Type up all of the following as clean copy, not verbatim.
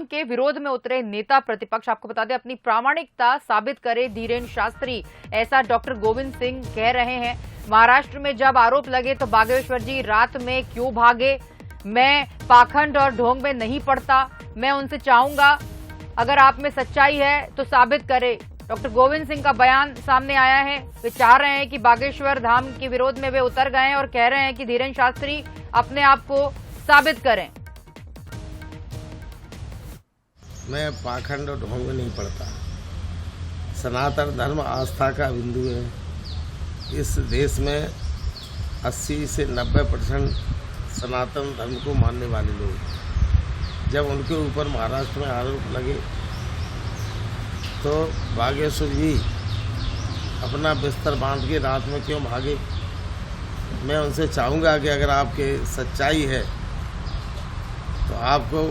के विरोध में उतरे नेता प्रतिपक्ष, आपको बता दें अपनी प्रामाणिकता साबित करे धीरेन्द्र शास्त्री, ऐसा डॉक्टर गोविंद सिंह कह रहे हैं। महाराष्ट्र में जब आरोप लगे तो बागेश्वर जी रात में क्यों भागे? मैं पाखंड और ढोंग में नहीं पड़ता। मैं उनसे चाहूंगा अगर आप में सच्चाई है तो साबित करें। डॉक्टर गोविंद सिंह का बयान सामने आया है। वे चाह रहे हैं कि बागेश्वर धाम के विरोध में वे उतर गए हैं और कह रहे हैं कि धीरेन्द्र शास्त्री अपने आप को साबित करें। मैं पाखंड और ढोंग में नहीं पड़ता। सनातन धर्म आस्था का बिंदु है। इस देश में 80 से 90% सनातन धर्म को मानने वाले लोग, जब उनके ऊपर महाराष्ट्र में आरोप लगे तो बागेश्वर जी अपना बिस्तर बांध के रात में क्यों भागे? मैं उनसे चाहूँगा कि अगर आपके सच्चाई है तो आपको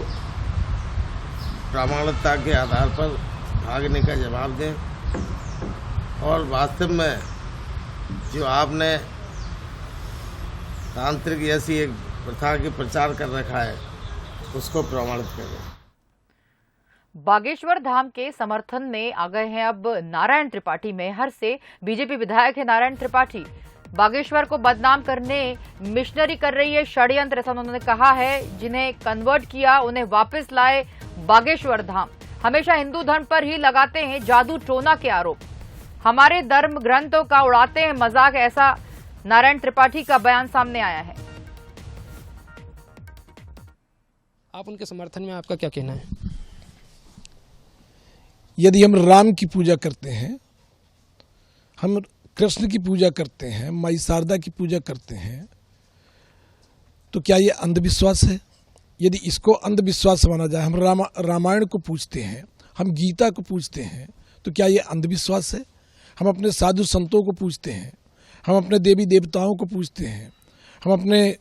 प्रामाणिकता के आधार पर भागने का जवाब दें, और वास्तव में जो आपने तांत्रिक ऐसी एक प्रथा के प्रचार कर रखा है उसको प्रमाणित करें। बागेश्वर धाम के समर्थन में आ गए हैं अब नारायण त्रिपाठी। मैहर से बीजेपी विधायक है नारायण त्रिपाठी। बागेश्वर को बदनाम करने मिशनरी कर रही है षड्यंत्र, ऐसा उन्होंने कहा है। जिन्हें कन्वर्ट किया उन्हें वापस लाए बागेश्वर धाम। हमेशा हिंदू धर्म पर ही लगाते हैं जादू टोना के आरोप। हमारे धर्म ग्रंथों का उड़ाते हैं मजाक, ऐसा नारायण त्रिपाठी का बयान सामने आया है। आप उनके समर्थन में आपका क्या कहना है? यदि हम राम की पूजा करते हैं, हम कृष्ण की पूजा करते हैं, माई शारदा की पूजा करते हैं, तो क्या ये अंधविश्वास है? यदि इसको अंधविश्वास माना जाए, हम रामायण को पूजते हैं, हम गीता को पूजते हैं, तो क्या ये अंधविश्वास है? हम अपने साधु संतों को पूजते हैं, हम अपने देवी देवताओं को पूजते हैं, हम अपने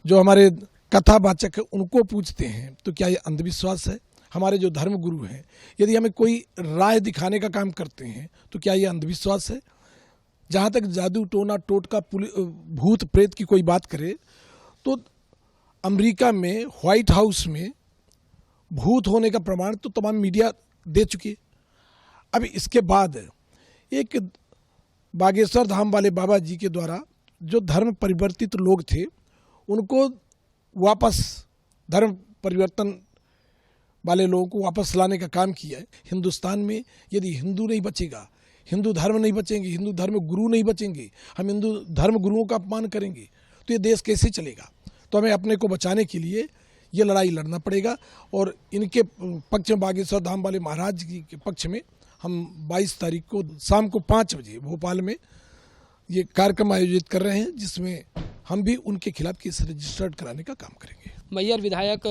जो हमारे कथावाचक है उनको पूजते हैं, तो क्या ये अंधविश्वास है? हमारे जो धर्म गुरु हैं यदि हमें कोई राह दिखाने का काम करते हैं तो क्या ये अंधविश्वास है? जहाँ तक जादू टोना टोटका भूत प्रेत की कोई बात करे तो अमेरिका में व्हाइट हाउस में भूत होने का प्रमाण तो तमाम मीडिया दे चुकी है। अब इसके बाद एक बागेश्वर धाम वाले बाबा जी के द्वारा जो धर्म परिवर्तित लोग थे उनको वापस धर्म परिवर्तन वाले लोगों को वापस लाने का काम किया है। हिंदुस्तान में यदि हिंदू नहीं बचेगा, हिंदू धर्म नहीं बचेंगे, हिंदू धर्म गुरु नहीं बचेंगे, हम हिंदू धर्म गुरुओं का अपमान करेंगे तो ये देश कैसे चलेगा? तो हमें अपने को बचाने के लिए ये लड़ाई लड़ना पड़ेगा। और इनके पक्ष में बागेश्वर धाम वाले महाराज जी के पक्ष में हम 22 तारीख को शाम को 5 बजे भोपाल में ये कार्यक्रम आयोजित कर रहे हैं, जिसमें हम भी उनके खिलाफ केस रजिस्टर्ड कराने का काम करेंगे। मैहर विधायक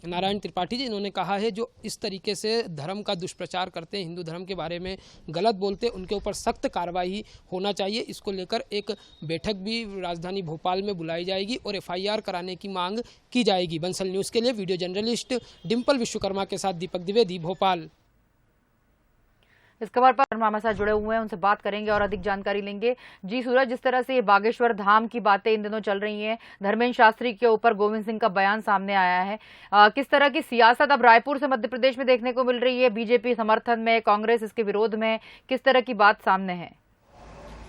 नारायण त्रिपाठी जी, इन्होंने कहा है जो इस तरीके से धर्म का दुष्प्रचार करते हैं, हिंदू धर्म के बारे में गलत बोलते हैं, उनके ऊपर सख्त कार्रवाई होना चाहिए। इसको लेकर एक बैठक भी राजधानी भोपाल में बुलाई जाएगी और FIR कराने की मांग की जाएगी। बंसल न्यूज़ के लिए वीडियो जर्नलिस्ट डिम्पल विश्वकर्मा के साथ दीपक द्विवेदी, भोपाल। इस खबर पर हमारे साथ जुड़े हुए हैं, उनसे बात करेंगे और अधिक जानकारी लेंगे। जी सूरज, जिस तरह से ये बागेश्वर धाम की बातें इन दिनों चल रही हैं, धर्मेंद्र शास्त्री के ऊपर गोविंद सिंह का बयान सामने आया है, किस तरह की सियासत अब रायपुर से मध्य प्रदेश में देखने को मिल रही है? बीजेपी समर्थन में, कांग्रेस इसके विरोध में, किस तरह की बात सामने है?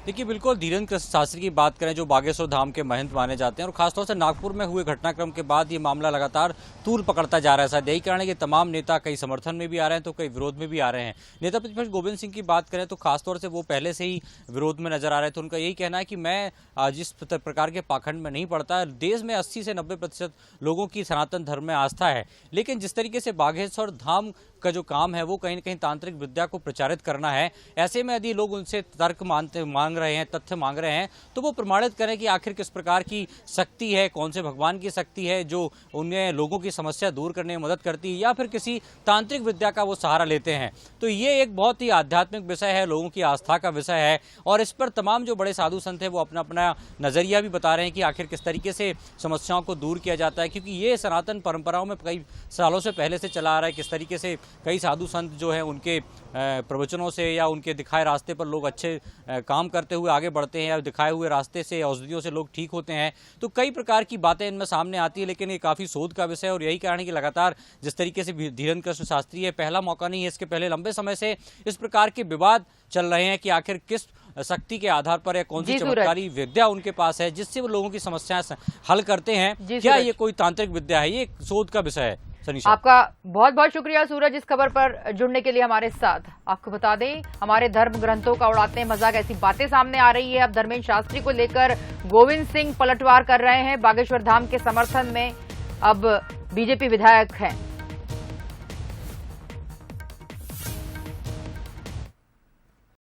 देखिए, बिल्कुल धीरेन्द्र शास्त्री की बात करें जो बागेश्वर धाम के महंत माने जाते हैं, और खासतौर से नागपुर में हुए घटनाक्रम के बाद ये मामला लगातार तूल पकड़ता जा रहा है। शायद यही कारण है कि तमाम नेता कई समर्थन में भी आ रहे हैं तो कई विरोध में भी आ रहे हैं। नेता प्रतिपक्ष गोविंद सिंह की बात करें तो खासतौर से वो पहले से ही विरोध में नजर आ रहे थे। उनका यही कहना है कि मैं जिस प्रकार के पाखंड में नहीं पड़ता, देश में 80 से 90% लोगों की सनातन धर्म में आस्था है, लेकिन जिस तरीके से बागेश्वर धाम का जो काम है वो कहीं न कहीं तांत्रिक विद्या को प्रचारित करना है। ऐसे में यदि लोग उनसे तर्क मांग रहे हैं, तथ्य मांग रहे हैं, तो वो प्रमाणित करें कि आखिर किस प्रकार की शक्ति है, कौन से भगवान की शक्ति है जो उन्हें लोगों की समस्या दूर करने में मदद करती है, या फिर किसी तांत्रिक विद्या का वो सहारा लेते हैं। तो ये एक बहुत ही आध्यात्मिक विषय है, लोगों की आस्था का विषय है, और इस पर तमाम जो बड़े साधु संत हैं वो अपना अपना नजरिया भी बता रहे हैं कि आखिर किस तरीके से समस्याओं को दूर किया जाता है, क्योंकि ये सनातन परंपराओं में कई सालों से पहले से चला आ रहा है। किस तरीके से कई साधु संत जो है उनके प्रवचनों से या उनके दिखाए रास्ते पर लोग अच्छे काम कर करते हुए आगे बढ़ते हैं या दिखाए हुए रास्ते से औषधियों से लोग ठीक होते हैं, तो कई प्रकार की बातें इनमें सामने आती है। लेकिन ये काफ़ी शोध का विषय है और यही कारण है कि लगातार जिस तरीके से धीरेन्द्र कृष्ण शास्त्री है, पहला मौका नहीं है, इसके पहले लंबे समय से इस प्रकार के विवाद चल रहे हैं कि आखिर किस शक्ति के आधार पर या कौन सी चमत्कारी विद्या उनके पास है जिससे वो लोगों की समस्याएं हल करते हैं। क्या ये कोई तांत्रिक विद्या है? ये एक शोध का विषय है। सनीशा, आपका बहुत बहुत शुक्रिया सूरज इस खबर पर जुड़ने के लिए हमारे साथ। आपको बता दें, हमारे धर्म ग्रंथों का उड़ाते हैं मजाक, ऐसी बातें सामने आ रही है। अब धर्मेंद्र शास्त्री को लेकर गोविंद सिंह पलटवार कर रहे हैं। बागेश्वर धाम के समर्थन में अब बीजेपी विधायक हैं